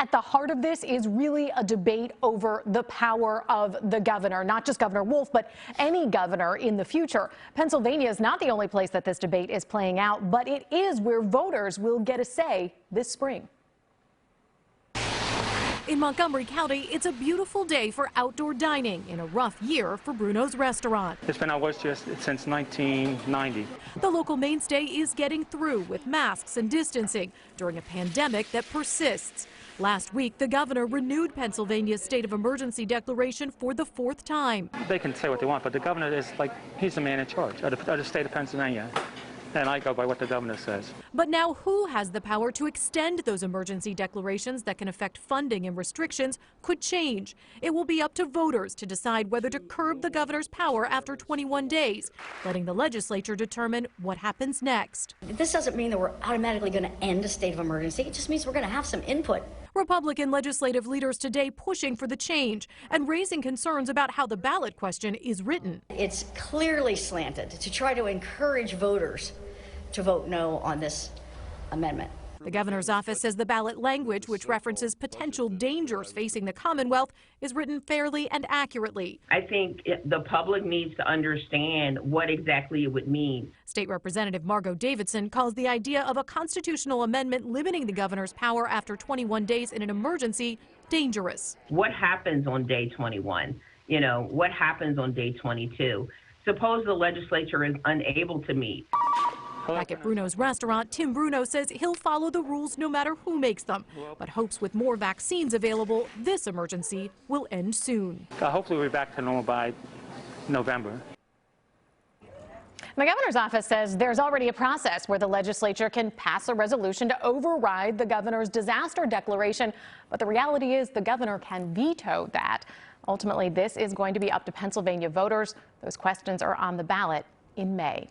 at the heart of this is really a debate over the power of the governor, not just Governor Wolf, but any governor in the future. Pennsylvania is not the only place that this debate is playing out, but it is where voters will get a say this spring. In Montgomery County, it's a beautiful day for outdoor dining in a rough year for Bruno's restaurant. It's been our worst year since 1990. The local mainstay is getting through with masks and distancing during a pandemic that persists. Last week, the governor renewed Pennsylvania's state of emergency declaration for the 4th time. They can say what they want, but the governor is he's the man in charge of the state of Pennsylvania. And I go by what the governor says. But now who has the power to extend those emergency declarations that can affect funding and restrictions could change. It will be up to voters to decide whether to curb the governor's power after 21 days, letting the legislature determine what happens next. This doesn't mean that we're automatically going to end a state of emergency. It just means we're going to have some input. Republican legislative leaders today pushing for the change and raising concerns about how the ballot question is written. It's clearly slanted to try to encourage voters to vote no on this amendment. The governor's office says the ballot language, which references potential dangers facing the Commonwealth, is written fairly and accurately. I think the public needs to understand what exactly it would mean. State Representative Margo Davidson calls the idea of a constitutional amendment limiting the governor's power after 21 days in an emergency dangerous. What happens on day 21? You know, what happens on day 22? Suppose the legislature is unable to meet. Back at Bruno's restaurant, Tim Bruno says he'll follow the rules no matter who makes them, but hopes with more vaccines available, this emergency will end soon. Hopefully we'll be back to normal by November. The governor's office says there's already a process where the legislature can pass a resolution to override the governor's disaster declaration, but the reality is the governor can veto that. Ultimately, this is going to be up to Pennsylvania voters. Those questions are on the ballot in May.